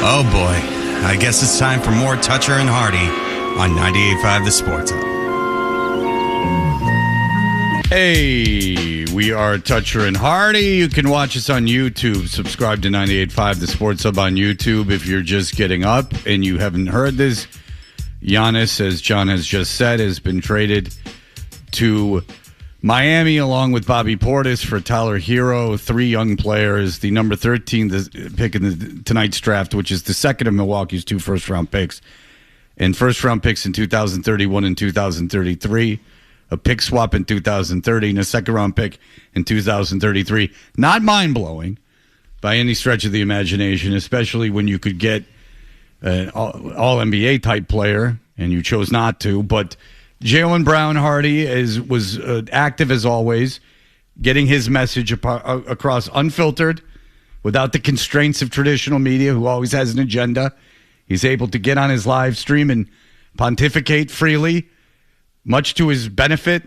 Oh boy, I guess it's time for more Toucher and Hardy on 98.5 The Sports Hub. Hey, we are Toucher and Hardy. You can watch us on YouTube. Subscribe to 98.5 The Sports Hub on YouTube if you're just getting up and you haven't heard this. Giannis, as John has just said, has been traded to Miami along with Bobby Portis for Tyler Herro, 3 young players, the number 13 pick in tonight's draft, which is the second of Milwaukee's 2 first-round picks, and first-round picks in 2031 and 2033, a pick swap in 2030, and a second-round pick in 2033. Not mind-blowing by any stretch of the imagination, especially when you could get an all-NBA type player, and you chose not to, but Jaylen Brown, Hardy, was active as always, getting his message across unfiltered, without the constraints of traditional media, who always has an agenda. He's able to get on his live stream and pontificate freely, much to his benefit.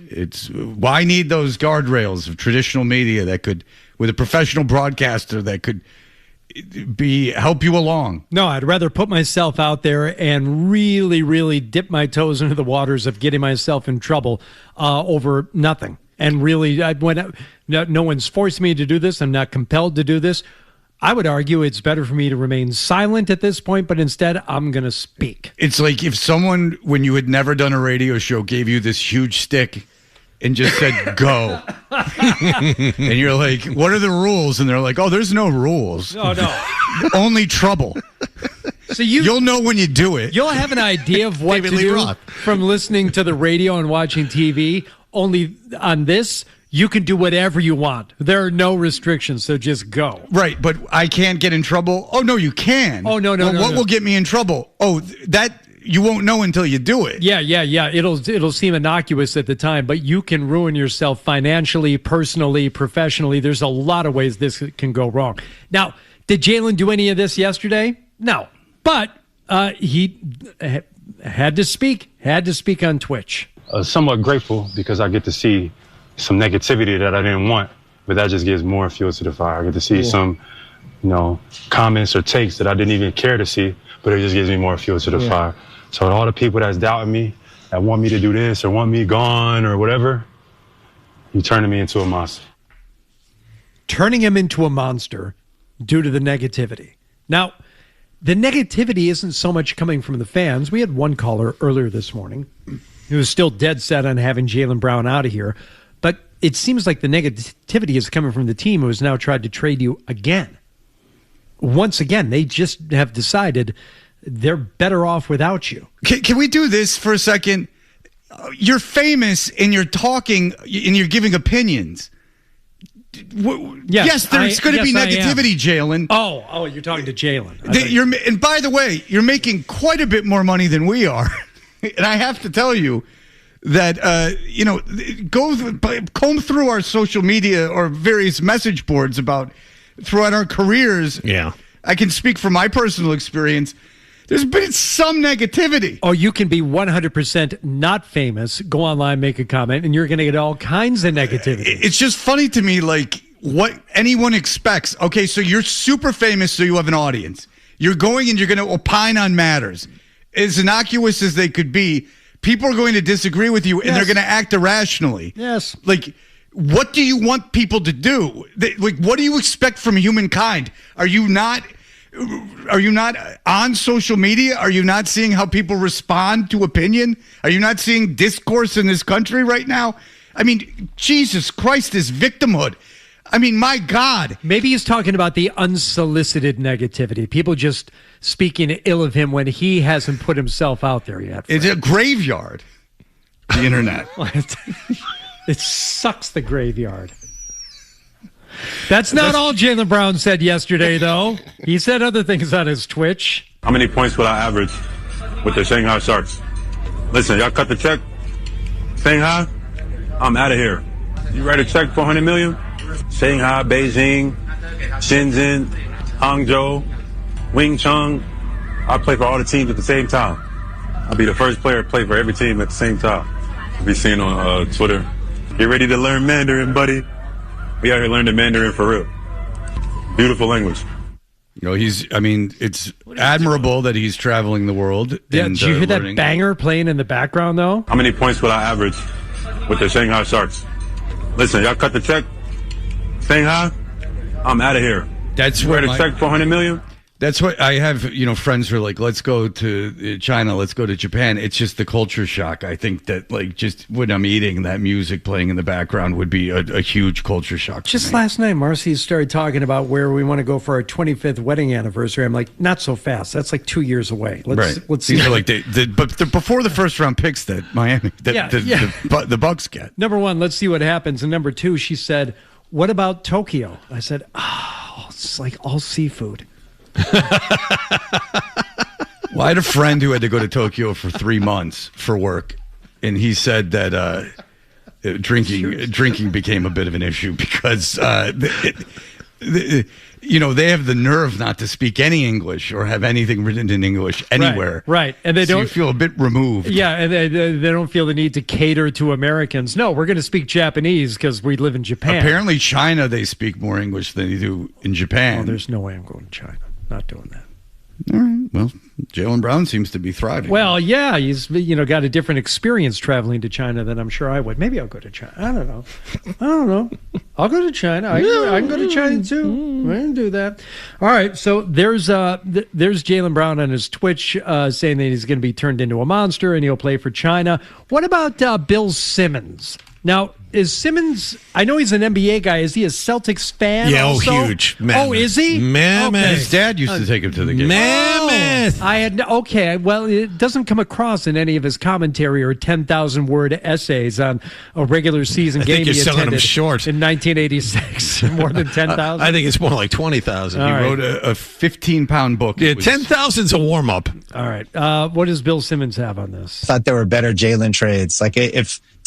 It's why need those guardrails of traditional media that could, with a professional broadcaster that could help you along. No, I'd rather put myself out there and really, really dip my toes into the waters of getting myself in trouble over nothing. And really, no one's forced me to do this. I'm not compelled to do this. I would argue it's better for me to remain silent at this point, but instead, I'm going to speak. It's like if someone, when you had never done a radio show, gave you this huge stick and just said, go. And you're like, what are the rules? And they're like, oh, there's no rules. No. Only trouble. So you'll know when you do it. You'll have an idea of what to do from listening to the radio and watching TV. Only on this, you can do whatever you want. There are no restrictions, so just go. Right, but I can't get in trouble. Oh, no, you can. Oh, no. What will get me in trouble? Oh, that... You won't know until you do it. Yeah. It'll seem innocuous at the time, but you can ruin yourself financially, personally, professionally. There's a lot of ways this can go wrong. Now, did Jaylen do any of this yesterday? No. But he had to speak on Twitch. Somewhat grateful because I get to see some negativity that I didn't want, but that just gives more fuel to the fire. I get to see some, comments or takes that I didn't even care to see, but it just gives me more fuel to the fire. So all the people that's doubting me, that want me to do this or want me gone or whatever, you turning me into a monster. Turning him into a monster due to the negativity. Now, the negativity isn't so much coming from the fans. We had one caller earlier this morning who was still dead set on having Jaylen Brown out of here, but it seems like the negativity is coming from the team who has now tried to trade you again. Once again, they just have decided they're better off without you. Can we do this for a second? You're famous and you're talking and you're giving opinions. Yes, there's going to be negativity, Jaylen. Oh, you're talking to Jaylen. And by the way, you're making quite a bit more money than we are. And I have to tell you that, comb through our social media or various message boards throughout our careers. Yeah. I can speak from my personal experience. There's been some negativity. Oh, you can be 100% not famous, go online, make a comment, and you're going to get all kinds of negativity. It's just funny to me, like, what anyone expects. Okay, so you're super famous, so you have an audience. You're going and you're going to opine on matters. As innocuous as they could be, people are going to disagree with you, and they're going to act irrationally. Yes. Like, what do you want people to do? Like, what do you expect from humankind? Are you not on social media? Are you not seeing how people respond to opinion? Are you not seeing discourse in this country right now? I mean, Jesus Christ, this victimhood. I mean, my God. Maybe he's talking about the unsolicited negativity. People just speaking ill of him when he hasn't put himself out there yet. It's a graveyard, the internet. It sucks, the graveyard. That's not all Jaylen Brown said yesterday, though. He said other things on his Twitch. How many points will I average with the Shanghai Sharks? Listen, y'all cut the check. Shanghai, I'm out of here. You write a check for $100 million? Shanghai, Beijing, Shenzhen, Hangzhou, Wing Chun. I'll play for all the teams at the same time. I'll be the first player to play for every team at the same time. You'll be seeing on Twitter. Get ready to learn Mandarin, buddy. We out here learning Mandarin for real. Beautiful language. It's admirable that he's traveling the world. Yeah, and, did you hear learning. that banger playing in the background, though? How many points will I average with the Shanghai Sharks? Listen, y'all cut the check. Shanghai, I'm out of here. That's you where ready to check $400 million? That's what I have, friends who are like, let's go to China, let's go to Japan. It's just the culture shock. I think that, just when I'm eating, that music playing in the background would be a huge culture shock. Just last night, Marcy started talking about where we want to go for our 25th wedding anniversary. I'm like, not so fast. That's like 2 years away. Let's see. These are like but before the first round picks that Miami, the Bucks get. Number one, let's see what happens. And number two, she said, what about Tokyo? I said, it's like all seafood. Well, I had a friend who had to go to Tokyo for 3 months for work, and he said that drinking became a bit of an issue because they have the nerve not to speak any English or have anything written in English anywhere. Right. And they don't. You feel a bit removed. Yeah, and they don't feel the need to cater to Americans. No, we're going to speak Japanese because we live in Japan. Apparently, China, they speak more English than they do in Japan. Oh, there's no way I'm going to China. Not doing that. All right. Well, Jaylen Brown seems to be thriving. Well, yeah, he's got a different experience traveling to China than I'm sure I would. Maybe I'll go to China. I don't know. I'll go to China. I can go to China too. I can do that. All right. So there's Jaylen Brown on his Twitch saying that he's going to be turned into a monster and he'll play for China. What about Bill Simmons? Now, is Simmons, I know he's an NBA guy. Is he a Celtics fan? Yeah, also? Huge. Mammoth. Oh, is he? Mammoth. Okay. His dad used to take him to the game. Mammoth. Okay. Well, it doesn't come across in any of his commentary or 10,000-word essays on a regular season game. I think you're selling him short. In 1986, more than 10,000. I think it's more like 20,000. He wrote a 15-pound book. Yeah, 10,000's a warm-up. All right. What does Bill Simmons have on this? Thought there were better Jaylen trades.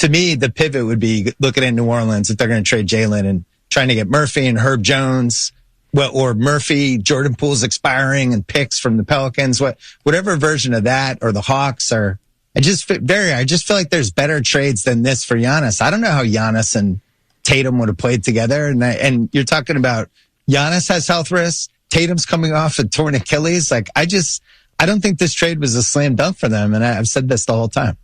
To me, the pivot would be looking at New Orleans if they're going to trade Jaylen and trying to get Murphy and Herb Jones, or Murphy, Jordan Poole's expiring and picks from the Pelicans, whatever version of that, or the Hawks are. I just feel like there's better trades than this for Giannis. I don't know how Giannis and Tatum would have played together, and you're talking about Giannis has health risks. Tatum's coming off a torn Achilles. I don't think this trade was a slam dunk for them, and I've said this the whole time.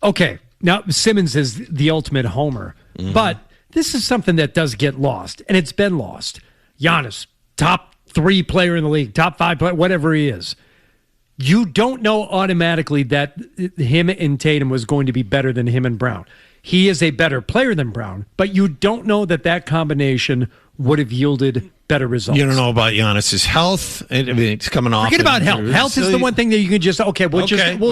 Okay. Now, Simmons is the ultimate homer, but this is something that does get lost, and it's been lost. Giannis, top 3 player in the league, top 5 player, whatever he is. You don't know automatically that him and Tatum was going to be better than him and Brown. He is a better player than Brown, but you don't know that combination would have yielded better results. You don't know about Giannis's health. It's coming off. Forget about health. Health is the one thing that you can just, we're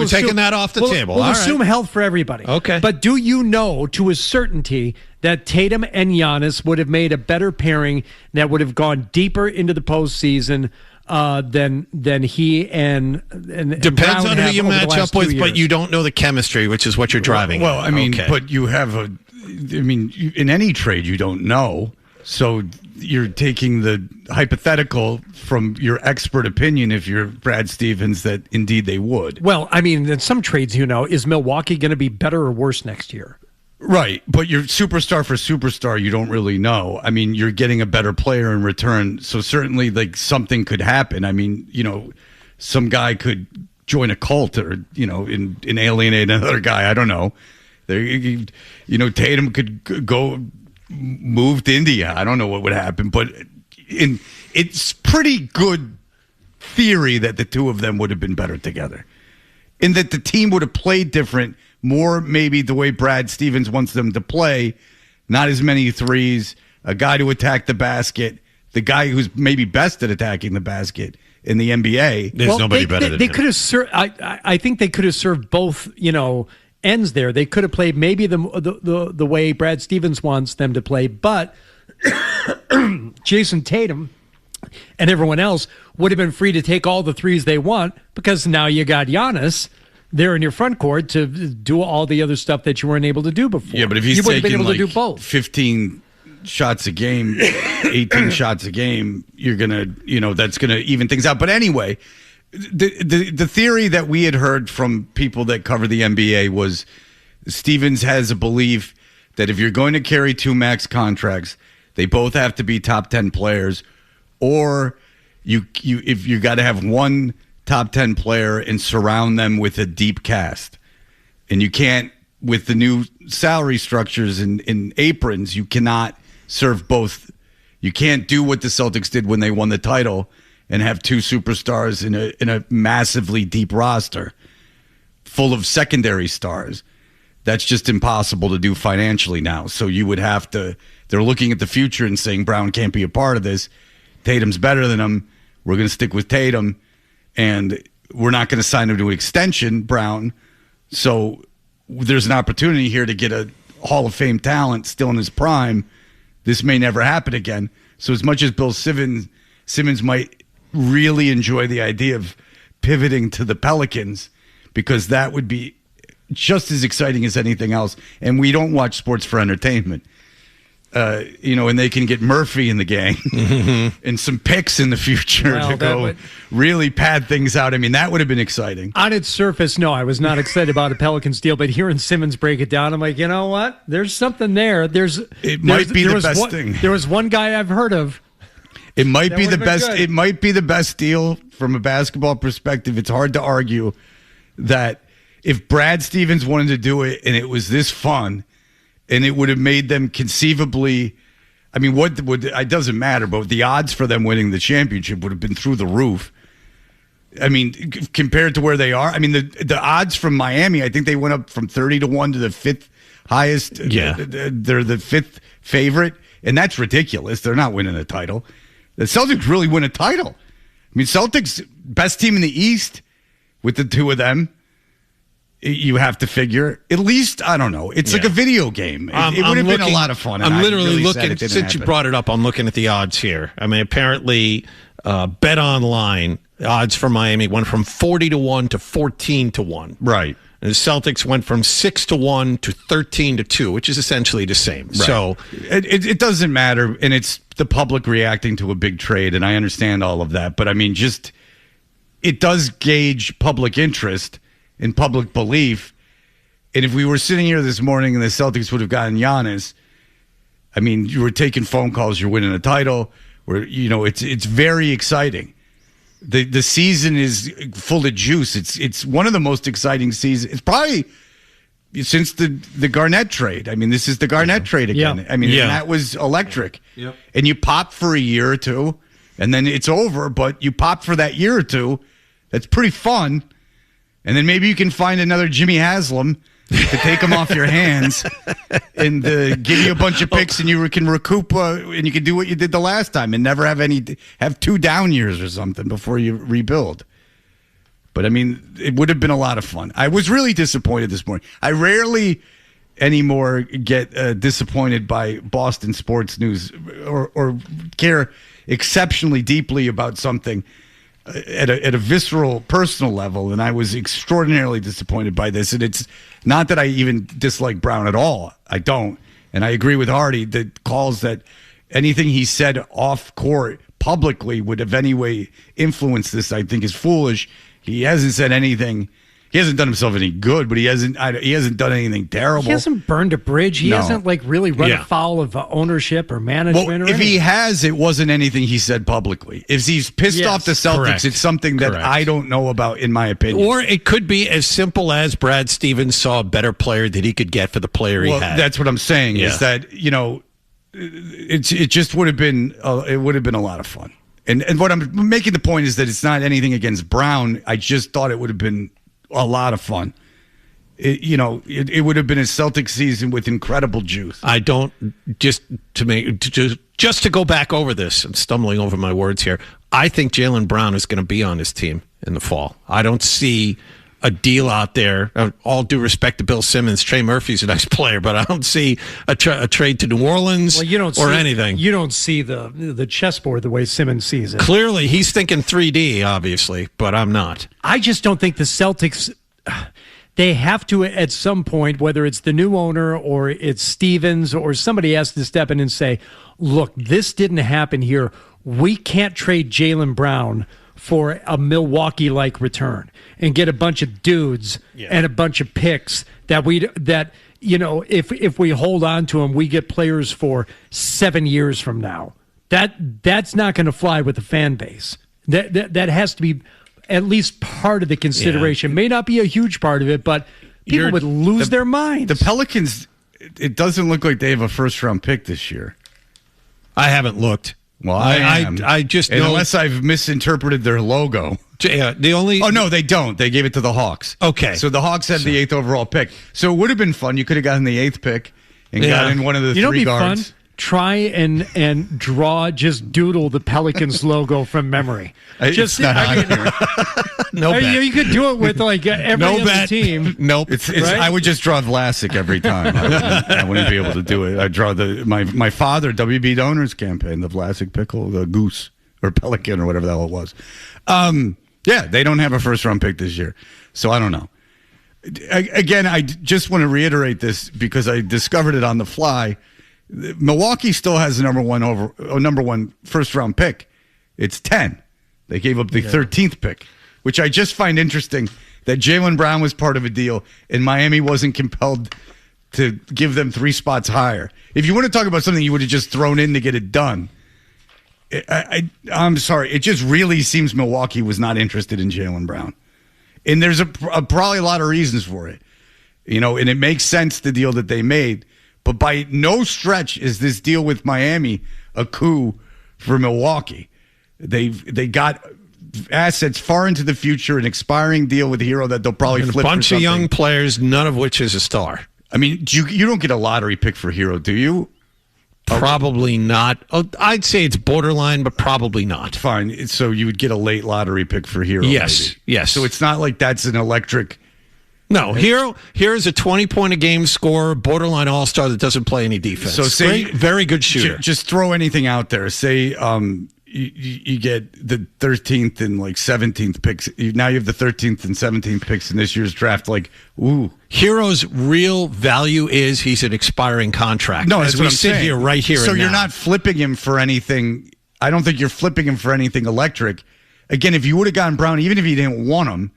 taking that off the table. We'll assume health for everybody. Okay. But do you know to a certainty that Tatum and Giannis would have made a better pairing that would have gone deeper into the postseason than he and depends Brown on who you match up with, but you don't know the chemistry, which is what you're driving. Well, but you have in any trade you don't know. So you're taking the hypothetical from your expert opinion, if you're Brad Stevens, that indeed they would. Well, in some trades, is Milwaukee going to be better or worse next year? Right, but you're superstar for superstar, you don't really know. You're getting a better player in return, so certainly something could happen. Some guy could join a cult or, and alienate another guy. I don't know. Tatum could go move to India. I don't know what would happen, but it's pretty good theory that the two of them would have been better together, and that the team would have played different, more maybe the way Brad Stevens wants them to play, not as many threes, a guy to attack the basket, the guy who's maybe best at attacking the basket in the NBA. There's nobody better than him. Could have I think they could have served both, ends there. They could have played maybe the way Brad Stevens wants them to play, but Jason Tatum and everyone else would have been free to take all the threes they want, because now you got Giannis there in your front court to do all the other stuff that you weren't able to do before. Yeah, but if he's taking been able to do both. 15 shots a game, 18 shots a game, you're going to, that's going to even things out. But anyway, the theory that we had heard from people that cover the NBA was Stevens has a belief that if you're going to carry 2 max contracts, they both have to be top 10 players, or if you got to have one top 10 player and surround them with a deep cast, and you can't with the new salary structures and aprons, you cannot serve both. You can't do what the Celtics did when they won the title and have two superstars in a massively deep roster full of secondary stars. That's just impossible to do financially now. So you would have to, they're looking at the future and saying Brown can't be a part of this. Tatum's better than him. We're going to stick with Tatum, and we're not going to sign him to an extension, Brown. So there's an opportunity here to get a Hall of Fame talent still in his prime. This may never happen again. So as much as Bill Simmons might really enjoy the idea of pivoting to the Pelicans, because that would be just as exciting as anything else. And we don't watch sports for entertainment. And they can get Murphy in the gang and some picks in the future to go really pad things out. I mean, that would have been exciting. On its surface, no, I was not excited about a Pelicans deal, but hearing Simmons break it down, I'm like, you know what? There's something there. It might be the best thing. There was one guy I've heard of. It might be the best. It might be the best deal from a basketball perspective. It's hard to argue that if Brad Stevens wanted to do it and it was this fun, and it would have made them conceivably, I mean, it doesn't matter, but the odds for them winning the championship would have been through the roof. I mean, compared to where they are, I mean, the odds from Miami, I think they went up from 30-1 to the fifth highest. Yeah. They're the fifth favorite, and that's ridiculous. They're not winning a title. The Celtics really win a title. I mean, Celtics, best team in the East with the two of them. You have to figure, at least, I don't know. It's like a video game. It would have been a lot of fun. I'm literally looking, since you brought it up, I'm looking at the odds here. I mean, apparently, Bet Online, odds for Miami went from 40-1 to 14-1. Right. And the Celtics went from 6-1 to 13-2, which is essentially the same. Right. So it doesn't matter, and it's the public reacting to a big trade, and I understand all of that. But I mean, just it does gauge public interest and public belief. And if we were sitting here this morning and the Celtics would have gotten Giannis, I mean, you were taking phone calls, you're winning a title, where it's very exciting. The season is full of juice. It's one of the most exciting seasons. It's probably since the Garnett trade. I mean, this is the Garnett trade again. Yeah. I mean, and that was electric. Yep. And you pop for a year or two, and then it's over. But you pop for that year or two. That's pretty fun. And then maybe you can find another Jimmy Haslam to take him off your hands and give you a bunch of picks, and you can recoup and you can do what you did the last time and never have 2 down years or something before you rebuild. But I mean, it would have been a lot of fun. I was really disappointed this morning. I rarely anymore get disappointed by Boston sports news or care exceptionally deeply about something at a visceral, personal level, and I was extraordinarily disappointed by this. And it's not that I even dislike Brown at all. I don't. And I agree with Hardy that calls that anything he said off court publicly would have any way influenced this, I think, is foolish. He hasn't said anything. He hasn't done himself any good, but he hasn't done anything terrible. He hasn't burned a bridge. He hasn't really run afoul of ownership or management. Well, or if anything. he has, it wasn't anything he said publicly. If he's pissed off the Celtics, correct. It's something that I don't know about, in my opinion. Or it could be as simple as Brad Stevens saw a better player that he could get for the player he had. That's what I'm saying. Is that it just would have been it would have been a lot of fun. And what I'm making the point is that it's not anything against Brown. I just thought it would have been a lot of fun. It would have been a Celtic season with incredible juice. I don't just to go back over this. I'm stumbling over my words here. I think Jaylen Brown is going to be on his team in the fall. I don't see a deal out there. All due respect to Bill Simmons, Trey Murphy's a nice player, but I don't see a trade to New Orleans anything. You don't see the chessboard the way Simmons sees it. Clearly, he's thinking 3D, obviously, but I'm not. I just don't think the Celtics, they have to at some point, whether it's the new owner or it's Stevens or somebody has to step in and say, look, this didn't happen here. We can't trade Jaylen Brown for a Milwaukee-like return and get a bunch of dudes and a bunch of picks that if we hold on to them, we get players for 7 years from now. That's not going to fly with the fan base. That has to be at least part of the consideration. May not be a huge part of it, but people would lose their minds. The Pelicans, it doesn't look like they have a first-round pick this year. I haven't looked. Well, I just know, unless I've misinterpreted their logo. The only no, they don't. They gave it to the Hawks. Okay, so the Hawks had the 8th overall pick. So it would have been fun. You could have gotten the 8th pick and gotten one of the three guards. Fun? Try and draw, just doodle the Pelicans logo from memory. It's not on here. No bet. You could do it with like every other team. Nope. It's I would just draw Vlasic every time. I wouldn't be able to do it. I draw my father, WB Donors campaign, the Vlasic pickle, the goose or pelican or whatever the hell it was. They don't have a first round pick this year, so I don't know. Again, I just want to reiterate this because I discovered it on the fly. Milwaukee still has a number one first round pick. It's 10. They gave up the 13th pick, which I just find interesting that Jaylen Brown was part of a deal and Miami wasn't compelled to give them 3 spots higher. If you want to talk about something you would have just thrown in to get it done, I'm sorry. It just really seems Milwaukee was not interested in Jaylen Brown. And there's probably a lot of reasons for it. And it makes sense, the deal that they made. But by no stretch is this deal with Miami a coup for Milwaukee. They got assets far into the future, an expiring deal with Herro that they'll probably flip. A bunch of young players, none of which is a star. I mean, you don't get a lottery pick for Herro, do you? Probably not. I'd say it's borderline, but probably not. Fine. So you would get a late lottery pick for Herro. Yes, maybe. yes. So it's not like that's an electric. No, Herro's a 20-point-a-game scorer, borderline all-star that doesn't play any defense. So say, very good shooter. Just throw anything out there. Say you get the 13th and like 17th picks. Now you have the 13th and 17th picks in this year's draft. Like, ooh. Herro's real value is he's an expiring contract. No, as we sit here right here. So and you're now. not flipping him for anything. I don't think you're flipping him for anything electric. Again, if you would have gotten Brown, even if you didn't want him,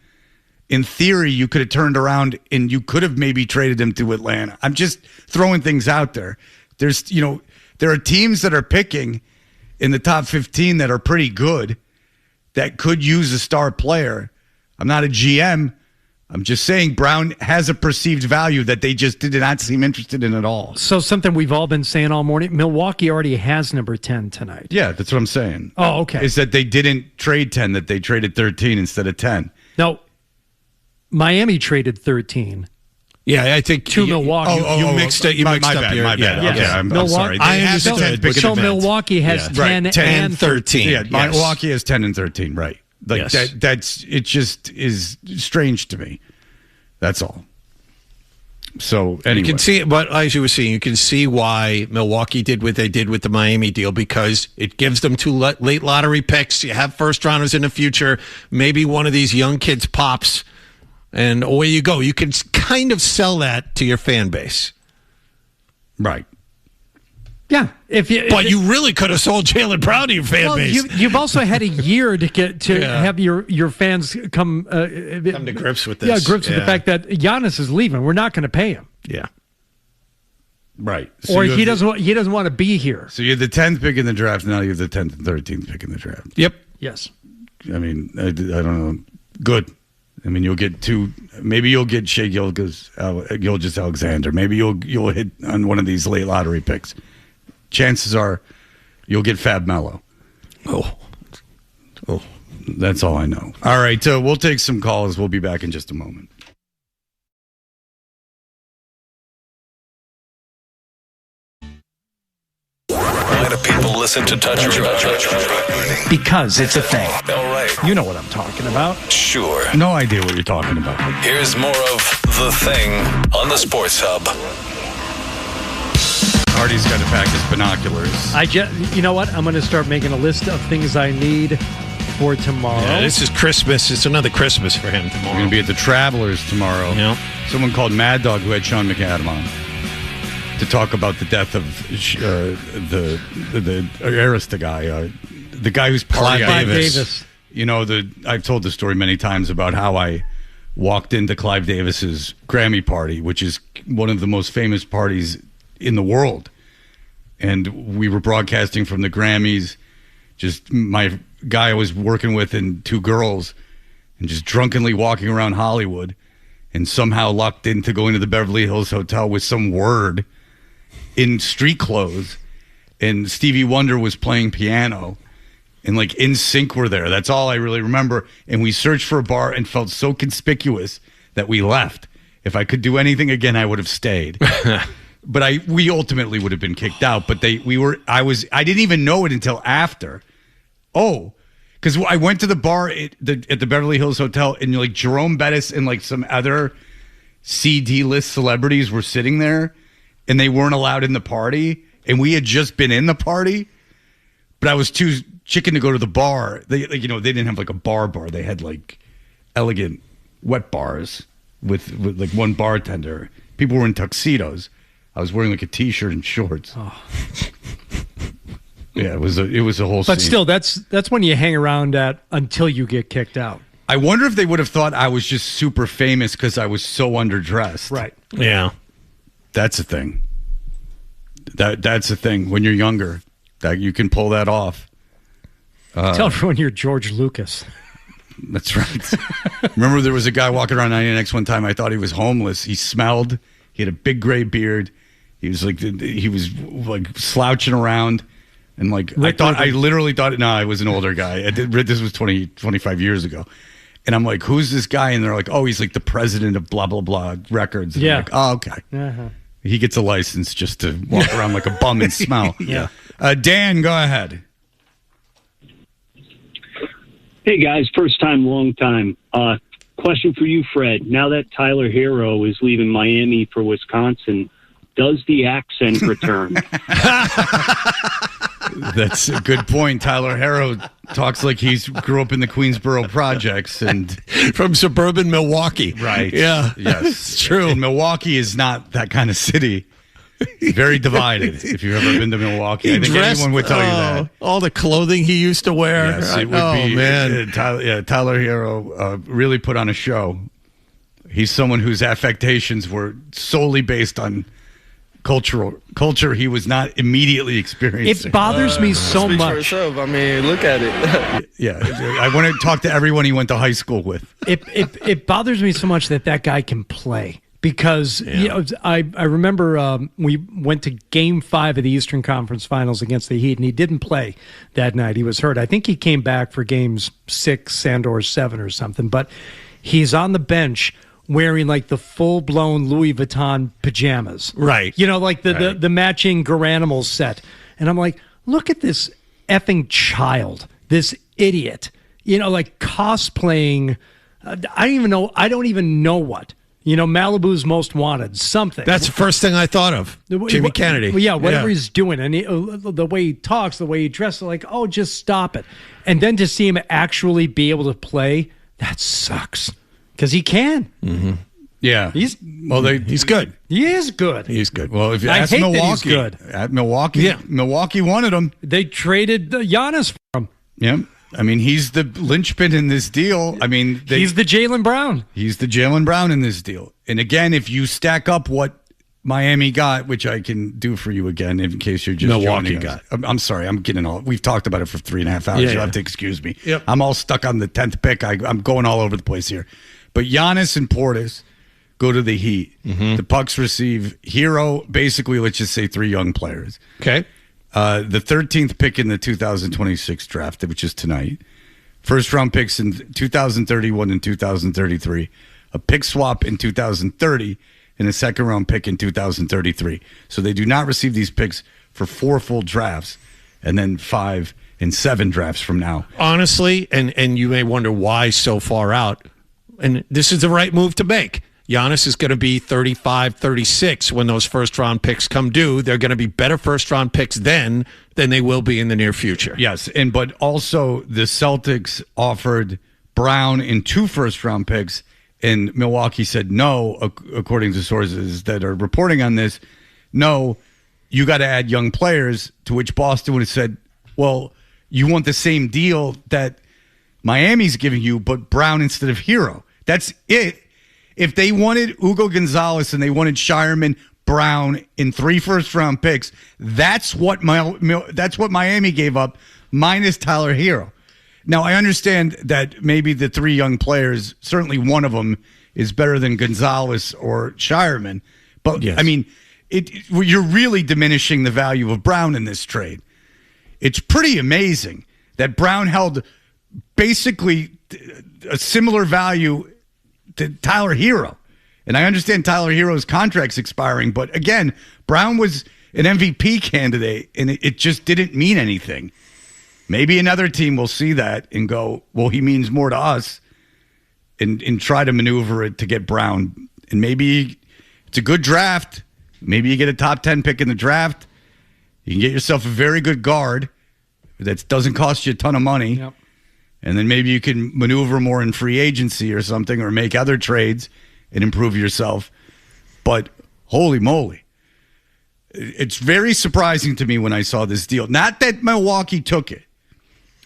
in theory, you could have turned around and you could have maybe traded him to Atlanta. I'm just throwing things out there. There are teams that are picking in the top 15 that are pretty good that could use a star player. I'm not a GM. I'm just saying Brown has a perceived value that they just did not seem interested in at all. So something we've all been saying all morning, Milwaukee already has number 10 tonight. Yeah, that's what I'm saying. Oh, okay. Is that they didn't trade 10, that they traded 13 instead of 10. No. Miami traded 13. Yeah, I think to Milwaukee. You mixed it. You mixed up bad, your. my bad. Yeah, okay, yeah. I'm sorry. I understood. So Milwaukee has 10 and 13. Yeah, Milwaukee has 10 and 13 . Right. Like that's it. Just is strange to me. That's all. So anyway, you can see, but as you were saying, you can see why Milwaukee did what they did with the Miami deal because it gives them 2 late lottery picks. You have first rounders in the future. Maybe one of these young kids pops. And away you go. You can kind of sell that to your fan base. Right. Yeah. But you really could have sold Jaylen Brown to your fan base. You've also had a year to get to have your fans come to grips with this. Yeah, grips with the fact that Giannis is leaving. We're not going to pay him. Yeah. Right. So or he doesn't want to be here. So you have the 10th pick in the draft. Now you have the 10th and 13th pick in the draft. Yep. Yes. I mean, I don't know. Good. I mean, you'll get 2. Maybe you'll get Shai Gilgeous-Alexander. Maybe you'll hit on one of these late lottery picks. Chances are you'll get Fab Melo. Oh, that's all I know. All right, we'll take some calls. We'll be back in just a moment. Why do people listen to Touch Your Because it's a thing. All right. You know what I'm talking about. Sure. No idea what you're talking about. Here's more of The Thing on the Sports Hub. Hardy's got to pack his binoculars. You know what? I'm going to start making a list of things I need for tomorrow. Yeah, this is Christmas. It's another Christmas for him tomorrow. We're going to be at the Travelers tomorrow. Yeah. Someone called Mad Dog who had Sean McAdam on to talk about the death of the Arista guy, the guy who's Clive Davis. You know, I've told the story many times about how I walked into Clive Davis's Grammy party, which is one of the most famous parties in the world. And we were broadcasting from the Grammys. Just my guy I was working with and 2 girls, and just drunkenly walking around Hollywood, and somehow lucked into going to the Beverly Hills Hotel with some word in street clothes, and Stevie Wonder was playing piano, and like NSYNC were there. That's all I really remember. And we searched for a bar and felt so conspicuous that we left. If I could do anything again, I would have stayed. But we ultimately would have been kicked out. But I didn't even know it until after. Oh, because I went to the bar at the Beverly Hills Hotel, and like Jerome Bettis and like some other CD list celebrities were sitting there, and they weren't allowed in the party, and we had just been in the party. But I was too chicken to go to the bar. They didn't have like a bar. They had like elegant wet bars with like one bartender. People were in tuxedos. I was wearing like a t-shirt and shorts. Oh. Yeah, it was a whole scene. But still, that's when you hang around until you get kicked out. I wonder if they would have thought I was just super famous because I was so underdressed. Right. Yeah. That's a thing. That's a thing when you're younger, that you can pull that off. Tell everyone you're George Lucas. That's right. Remember there was a guy walking around 99X one time. I thought he was homeless. He smelled. He had a big gray beard. He was like slouching around. And like, I literally thought, no, I was an older guy. This was 25 years ago. And I'm like, who's this guy? And they're like, oh, he's like the president of blah, blah, blah records. And yeah. I'm like, oh, okay. Uh-huh. He gets a license just to walk around like a bum and smell. Yeah. Dan, go ahead. Hey, guys. First time, long time. Question for you, Fred. Now that Tyler Herro is leaving Miami for Wisconsin, does the accent return? That's a good point. Tyler Herro talks like he grew up in the Queensboro projects and from suburban Milwaukee. Right. Yeah. Yes. It's true. And Milwaukee is not that kind of city. Very divided. If you've ever been to Milwaukee, I think anyone would tell you that. All the clothing he used to wear. Yes, it would be. Man. Tyler Herro really put on a show. He's someone whose affectations were solely based on culture he was not immediately experiencing. It bothers me so much. much. For itself. I mean, look at it. Yeah, I want to talk to everyone he went to high school with. It bothers me so much that guy can play. Because I remember we went to Game 5 of the Eastern Conference Finals against the Heat, and he didn't play that night. He was hurt. I think he came back for Games 6 and/or 7 or something. But he's on the bench wearing like the full-blown Louis Vuitton pajamas. Right. Like the matching Garanimals set. And I'm like, look at this effing child, this idiot, like cosplaying. I don't even know what. Malibu's Most Wanted, something. That's the first thing I thought of. Jimmy Kennedy. Yeah, whatever he's doing. And the way he talks, the way he dresses, like, oh, just stop it. And then to see him actually be able to play, that sucks. Because he can. Mm-hmm. Yeah. He's good. He is good. He's good. Well, if you ask Milwaukee, that he's good. At Milwaukee, Milwaukee wanted him. They traded Giannis for him. Yeah. I mean, he's the linchpin in this deal. I mean, he's the Jaylen Brown. He's the Jaylen Brown in this deal. And again, if you stack up what Miami got, which I can do for you again, in case you're just Milwaukee joining us. I'm sorry, I'm getting all. We've talked about it for 3.5 hours. You'll have to excuse me. Yep. I'm all stuck on the 10th pick. I'm going all over the place here. But Giannis and Portis go to the Heat. Mm-hmm. The Bucks receive Herro. Basically, let's just say 3 young players. Okay. The 13th pick in the 2026 draft, which is tonight. First round picks in 2031 and 2033. A pick swap in 2030 and a second round pick in 2033. So they do not receive these picks for 4 full drafts and then 5 and 7 drafts from now. Honestly, and you may wonder why so far out. And this is the right move to make. Giannis is going to be 35, 36 when those first-round picks come due. They're going to be better first-round picks then than they will be in the near future. Yes, but also the Celtics offered Brown in 2 first-round picks, and Milwaukee said no, according to sources that are reporting on this. No, you got to add young players, to which Boston would have said, well, you want the same deal that Miami's giving you, but Brown instead of Herro. That's it. If they wanted Hugo Gonzalez and they wanted Shireman, Brown in 3 first-round picks, that's what Miami gave up, minus Tyler Herro. Now, I understand that maybe the three young players, certainly one of them is better than Gonzalez or Shireman. But, yes. I mean, you're really diminishing the value of Brown in this trade. It's pretty amazing that Brown held basically a similar value to Tyler Herro. And I understand Tyler Herro's contract's expiring, but again, Brown was an MVP candidate, and it just didn't mean anything. Maybe another team will see that and go, well, he means more to us, and try to maneuver it to get Brown. And maybe it's a good draft. Maybe you get a top 10 pick in the draft. You can get yourself a very good guard that doesn't cost you a ton of money. Yep. And then maybe you can maneuver more in free agency or something, or make other trades and improve yourself. But holy moly. It's very surprising to me when I saw this deal. Not that Milwaukee took it.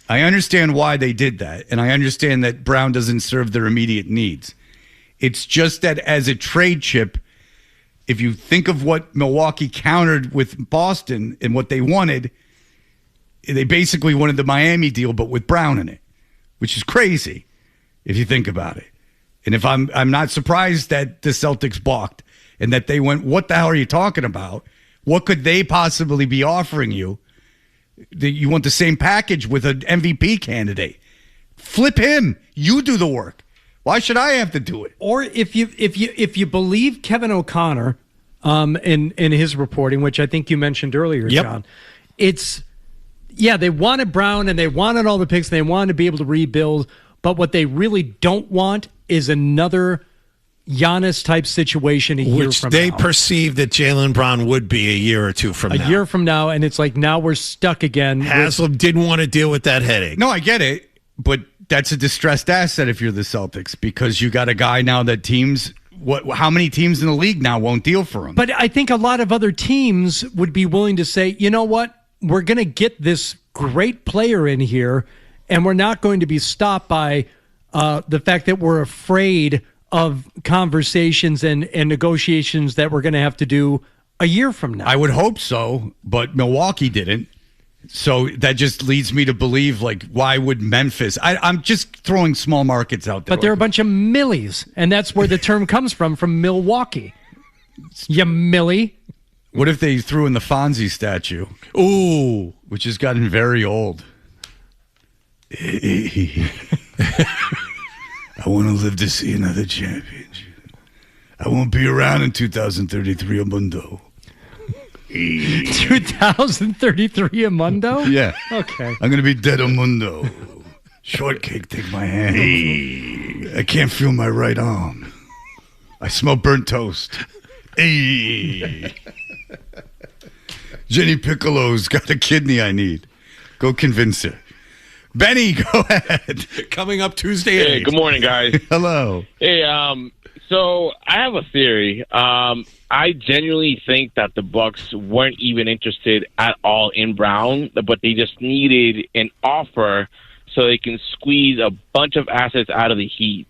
I understand why they did that, and I understand that Brown doesn't serve their immediate needs. It's just that as a trade chip, if you think of what Milwaukee countered with Boston and what they wanted, they basically wanted the Miami deal, but with Brown in it, which is crazy if you think about it. And if I'm not surprised that the Celtics balked and that they went, what the hell are you talking about? What could they possibly be offering you? You want the same package with an MVP candidate. Flip him. You do the work. Why should I have to do it? Or if you believe Kevin O'Connor in his reporting, which I think you mentioned earlier, yep. John, they wanted Brown and they wanted all the picks and they wanted to be able to rebuild, but what they really don't want is another Giannis type situation a year from now. Which they perceive that Jaylen Brown would be a year or two from now. A year from now, and it's like now we're stuck again. Haslam didn't want to deal with that headache. No, I get it, but that's a distressed asset if you're the Celtics, because you got a guy now that teams, how many teams in the league now won't deal for him? But I think a lot of other teams would be willing to say, you know what, we're going to get this great player in here, and we're not going to be stopped by the fact that we're afraid of conversations and negotiations that we're going to have to do a year from now. I would hope so, but Milwaukee didn't. So that just leads me to believe, like, why would Memphis? I'm just throwing small markets out there. But they're a bunch of millies, and that's where the term comes from Milwaukee. You millie. What if they threw in the Fonzie statue? Ooh. Which has gotten very old. I want to live to see another championship. I won't be around in 2033, Amundo. 2033, Amundo? Yeah. Okay. I'm going to be dead, Amundo. Shortcake, take my hand. I can't feel my right arm. I smell burnt toast. Jenny Piccolo's got a kidney I need. Go convince her. Benny, go ahead. Coming up Tuesday at 8. Good morning, guys. Hello. Hey, so I have a theory. I genuinely think that the Bucks weren't even interested at all in Brown, but they just needed an offer so they can squeeze a bunch of assets out of the Heat.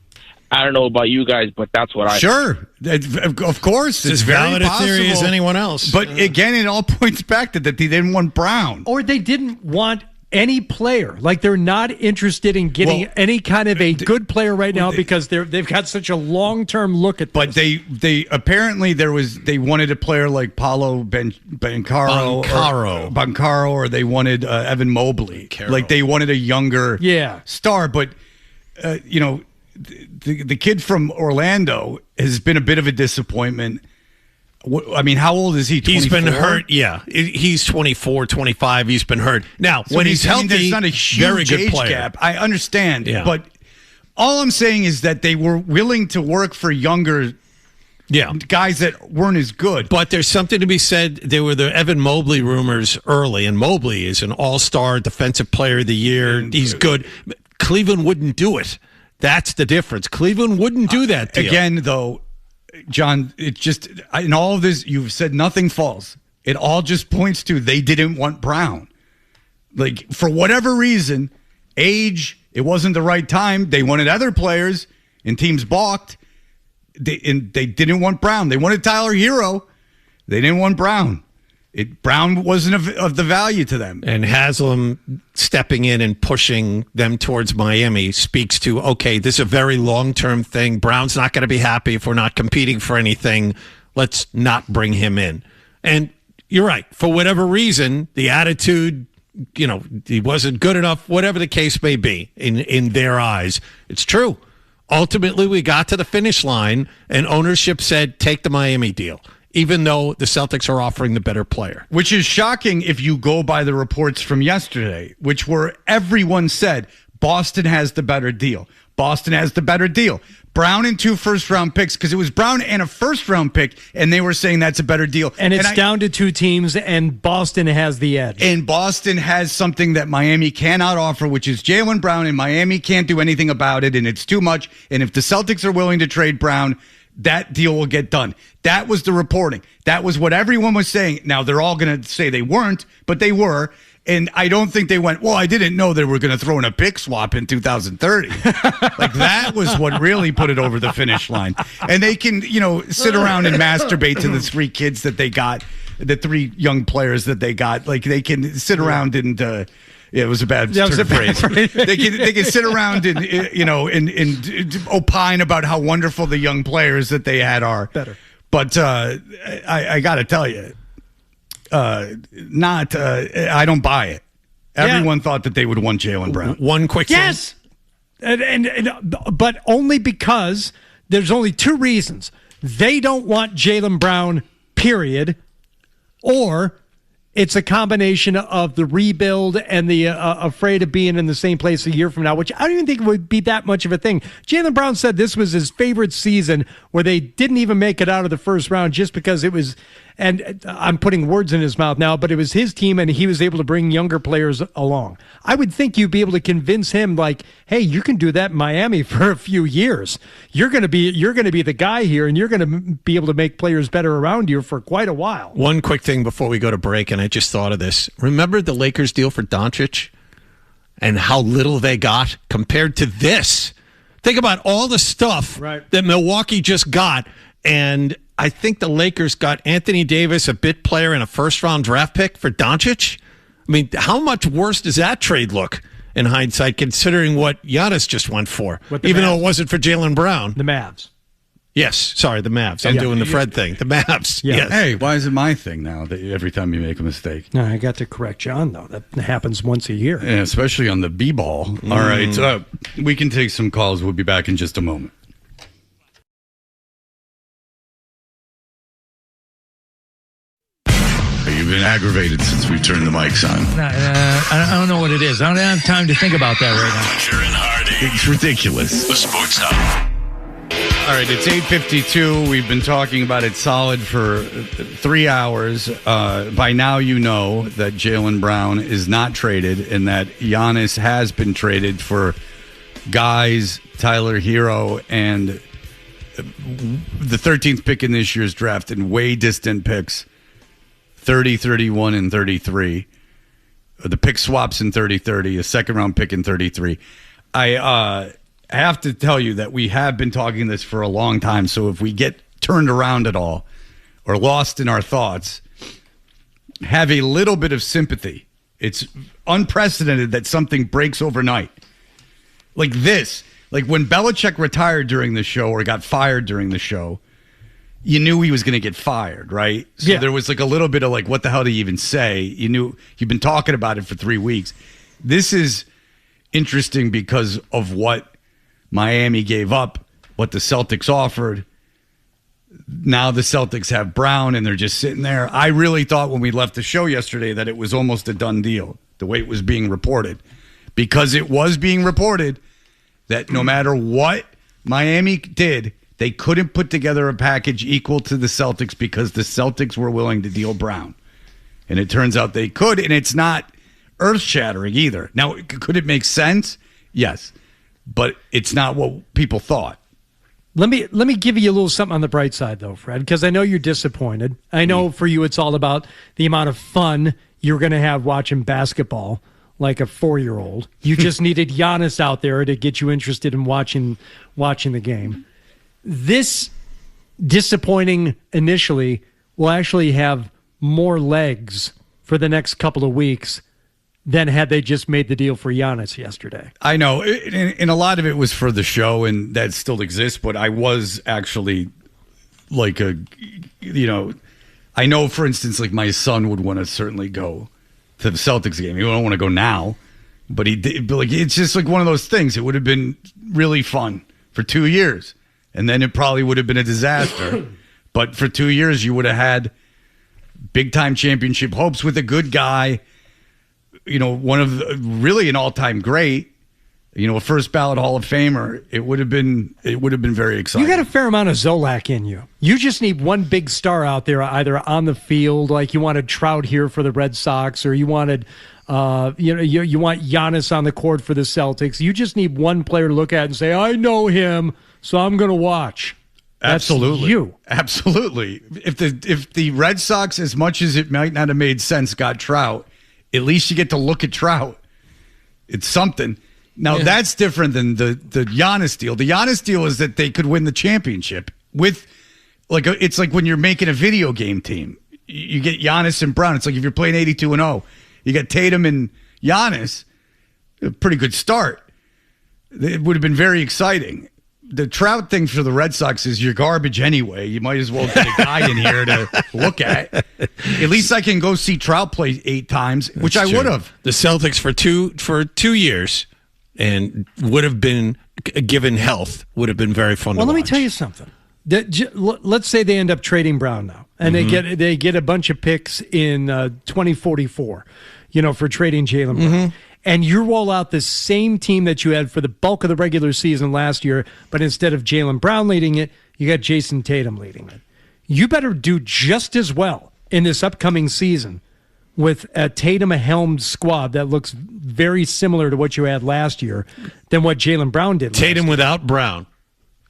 I don't know about you guys, but that's what I think. Of course. It's very valid possible. a theory as anyone else. But again, it all points back to that they didn't want Brown. Or they didn't want any player. Like, they're not interested in getting any kind of a good player right now because they've got such a long-term look at this. But they apparently they wanted a player like Paolo Banchero, or they wanted Evan Mobley. Like, they wanted a younger star. But the kid from Orlando has been a bit of a disappointment. I mean, how old is he? 24? He's been hurt, yeah. He's 24, 25. He's been hurt. Now, when he's healthy, there's not a huge very good age player. gap. I understand, but all I'm saying is that they were willing to work for younger guys that weren't as good. But there's something to be said. There were the Evan Mobley rumors early, and Mobley is an all-star defensive player of the year. He's good. Cleveland wouldn't do it. That's the difference. Cleveland wouldn't do that deal. Again, though, John, it's just, in all of this, you've said nothing false. It all just points to they didn't want Brown. Like, for whatever reason, age, it wasn't the right time. They wanted other players, and teams balked. They didn't want Brown. They wanted Tyler Herro. They didn't want Brown. Brown wasn't of the value to them. And Haslam stepping in and pushing them towards Miami speaks to, okay, this is a very long-term thing. Brown's not going to be happy if we're not competing for anything. Let's not bring him in. And you're right. For whatever reason, the attitude, he wasn't good enough, whatever the case may be in their eyes. It's true. Ultimately, we got to the finish line, and ownership said, take the Miami deal, even though the Celtics are offering the better player. Which is shocking if you go by the reports from yesterday, which were everyone said, Boston has the better deal. Boston has the better deal. Brown and 2 first-round picks, because it was Brown and a first-round pick, and they were saying that's a better deal. And it's down to 2 teams, and Boston has the edge. And Boston has something that Miami cannot offer, which is Jaylen Brown, and Miami can't do anything about it, and it's too much. And if the Celtics are willing to trade Brown, that deal will get done. That was the reporting. That was what everyone was saying. Now, they're all going to say they weren't, but they were. And I don't think they went, well, I didn't know they were going to throw in a pick swap in 2030. Like, that was what really put it over the finish line. And they can, sit around and masturbate to the 3 kids that they got, the 3 young players that they got. Like, they can sit around and, it was a bad phrase. They can sit around and and opine about how wonderful the young players that they had are. Better. But I got to tell you, I don't buy it. Everyone thought that they would want Jaylen Brown. One quick thing. Yes, but only because there's only 2 reasons. They don't want Jaylen Brown, period, or it's a combination of the rebuild and the afraid of being in the same place a year from now, which I don't even think would be that much of a thing. Jaylen Brown said this was his favorite season where they didn't even make it out of the first round just because it was, and I'm putting words in his mouth now, but it was his team and he was able to bring younger players along. I would think you'd be able to convince him like, hey, you can do that in Miami for a few years. You're going to be the guy here, and you're going to be able to make players better around you for quite a while. One quick thing before we go to break, and I just thought of this. Remember the Lakers deal for Doncic and how little they got compared to this? Think about all the stuff that Milwaukee just got, and I think the Lakers got Anthony Davis, a bit player, and a first-round draft pick for Doncic. I mean, how much worse does that trade look in hindsight, considering what Giannis just went for, even though it wasn't for Jaylen Brown? The Mavs. Yes, sorry, the Mavs. I'm doing the Fred thing. The Mavs. Yeah. Yes. Hey, why is it my thing now that every time you make a mistake? No, I got to correct John, though. That happens once a year. Yeah, especially on the B-ball. All right, we can take some calls. We'll be back in just a moment. You've been aggravated since we've turned the mics on. I don't know what it is. I don't have time to think about that right now. Hunter and Hardy. It's ridiculous. The Sports Hub. All right, it's 8:52. We've been talking about it solid for 3 hours. By now you know that Jaylen Brown is not traded and that Giannis has been traded for guys, Tyler Herro, and the 13th pick in this year's draft and way distant picks. 30, 31, and 33. The pick swaps in 30-30, a second-round pick in 33. I have to tell you that we have been talking this for a long time, so if we get turned around at all or lost in our thoughts, have a little bit of sympathy. It's unprecedented that something breaks overnight. Like this. Like when Belichick retired during the show or got fired during the show, you knew he was going to get fired, right? So there was like a little bit of like, what the hell do you even say? You knew you've been talking about it for 3 weeks. This is interesting because of what Miami gave up, what the Celtics offered. Now the Celtics have Brown and they're just sitting there. I really thought when we left the show yesterday that it was almost a done deal, the way it was being reported. Because it was being reported that no matter what Miami did, they couldn't put together a package equal to the Celtics because the Celtics were willing to deal Brown. And it turns out they could, and it's not earth-shattering either. Now, could it make sense? Yes. But it's not what people thought. Let me give you a little something on the bright side, though, Fred, because I know you're disappointed. I know for you it's all about the amount of fun you're going to have watching basketball like a 4-year-old. You just needed Giannis out there to get you interested in watching the game. This disappointing initially will actually have more legs for the next couple of weeks than had they just made the deal for Giannis yesterday. I know. And a lot of it was for the show, and that still exists, but I was actually like I know, for instance, like my son would want to certainly go to the Celtics game. He don't want to go now, but he did. But like, it's just like one of those things. It would have been really fun for 2 years, and then it probably would have been a disaster. But for 2 years, you would have had big-time championship hopes with a good guy, one of really an all-time great, a first ballot Hall of Famer. It would have been very exciting. You got a fair amount of Zolak in you. You just need one big star out there, either on the field, like you wanted Trout here for the Red Sox, or you wanted, you want Giannis on the court for the Celtics. You just need one player to look at and say, I know him, so I'm going to watch. Absolutely. You. Absolutely. If the Red Sox, as much as it might not have made sense, got Trout, at least you get to look at Trout. It's something. Now, that's different than the Giannis deal. The Giannis deal is that they could win the championship with, it's like when you're making a video game team. You get Giannis and Brown. It's like if you're playing 82-0, you got Tatum and Giannis, a pretty good start. It would have been very exciting. The Trout thing for the Red Sox is you're garbage anyway. You might as well get a guy in here to look at. At least I can go see Trout play 8 times, which I would have. The Celtics for 2 years and would have been, given health, would have been very fun to watch. Well, let me tell you something. Let's say they end up trading Brown now, and they get a bunch of picks in 2044, for trading Jaylen Brown. And you roll out the same team that you had for the bulk of the regular season last year, but instead of Jaylen Brown leading it, you got Jason Tatum leading it. You better do just as well in this upcoming season with a Tatum-helmed squad that looks very similar to what you had last year than what Jaylen Brown did last year. Tatum without Brown.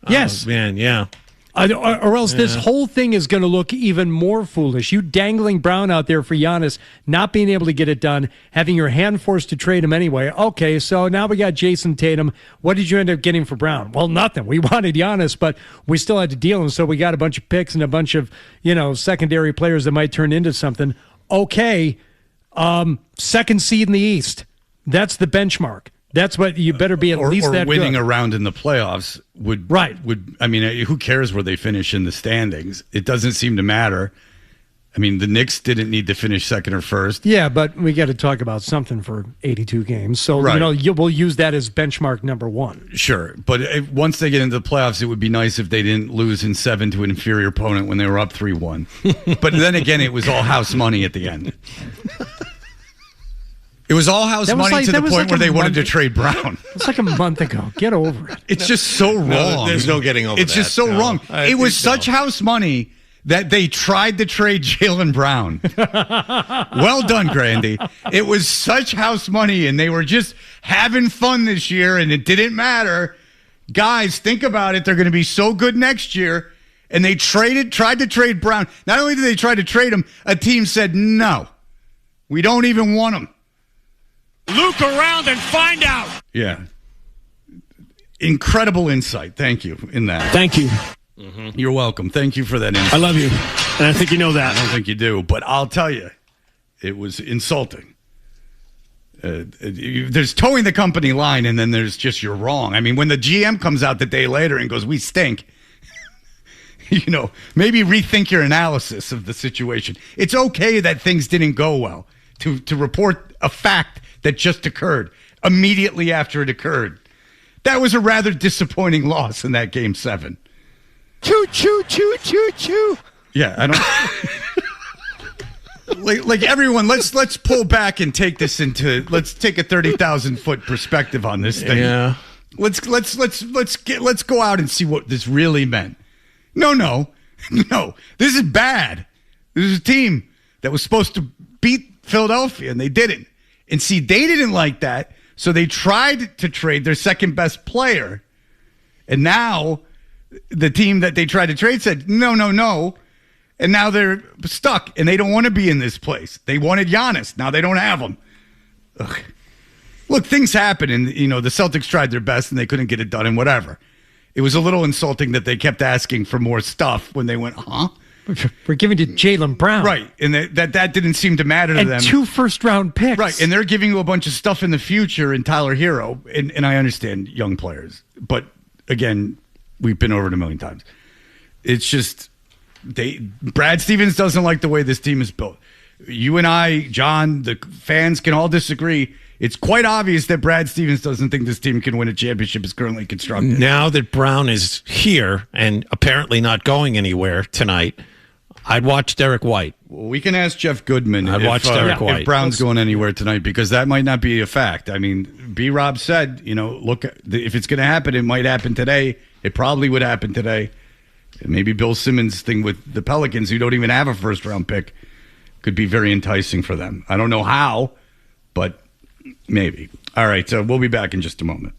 Yes. Oh, man, yeah. Or else this whole thing is going to look even more foolish. You dangling Brown out there for Giannis, not being able to get it done, having your hand forced to trade him anyway. Okay, so now we got Jason Tatum. What did you end up getting for Brown? Well, nothing. We wanted Giannis, but we still had to deal him, so we got a bunch of picks and a bunch of, secondary players that might turn into something. Okay, second seed in the East. That's the benchmark. That's what you better be at least that good. Or winning a round in the playoffs would. I mean, who cares where they finish in the standings? It doesn't seem to matter. I mean, the Knicks didn't need to finish second or first. Yeah, but we got to talk about something for 82 games. So, we'll use that as benchmark number one. Sure. But once they get into the playoffs, it would be nice if they didn't lose in 7 to an inferior opponent when they were up 3-1. But then again, it was all house money at the end. It was all house money to the point where they wanted to trade Brown. It's like a month ago. Get over it. It's just so wrong. No, there's no getting over It's just so wrong. It was such house money that they tried to trade Jaylen Brown. Well done, Grandy. It was such house money, and they were just having fun this year, and it didn't matter. Guys, think about it. They're going to be so good next year. And they tried to trade Brown. Not only did they try to trade him, a team said, no, we don't even want him. Look around and find out. Yeah. Incredible insight. Thank you in that. Thank you. Mm-hmm. You're welcome. Thank you for that insight. I love you. And I think you know that. I don't think you do, but I'll tell you, it was insulting. There's towing the company line, and then there's just you're wrong. I mean, when the GM comes out the day later and goes, we stink, maybe rethink your analysis of the situation. It's okay that things didn't go well to report a fact that just occurred immediately after it occurred. That was a rather disappointing loss in that Game 7. Choo, choo, choo, choo, choo. Yeah, I don't... like everyone, let's pull back and take this let's take a 30,000-foot perspective on this thing. Yeah. Let's go out and see what this really meant. No. This is bad. This is a team that was supposed to beat Philadelphia, and they didn't. And see, they didn't like that, so they tried to trade their second best player. And now the team that they tried to trade said, no. And now they're stuck, and they don't want to be in this place. They wanted Giannis. Now they don't have him. Ugh. Look, things happen, and the Celtics tried their best, and they couldn't get it done, and whatever. It was a little insulting that they kept asking for more stuff when they went, huh? We're giving to Jaylen Brown. Right. And that didn't seem to matter to and them. 2 first-round picks. Right. And they're giving you a bunch of stuff in the future in Tyler Herro. And I understand young players. But, again, we've been over it a million times. It's just Brad Stevens doesn't like the way this team is built. You and I, John, the fans can all disagree. It's quite obvious that Brad Stevens doesn't think this team can win a championship as currently constructed. Now that Brown is here and apparently not going anywhere tonight, I'd watch Derek White. Well, we can ask Jeff Goodman if Brown's going anywhere tonight, because that might not be a fact. I mean, B-Rob said, look, if it's going to happen, it might happen today. It probably would happen today. Maybe Bill Simmons' thing with the Pelicans, who don't even have a first-round pick, could be very enticing for them. I don't know how, but maybe. All right, so we'll be back in just a moment.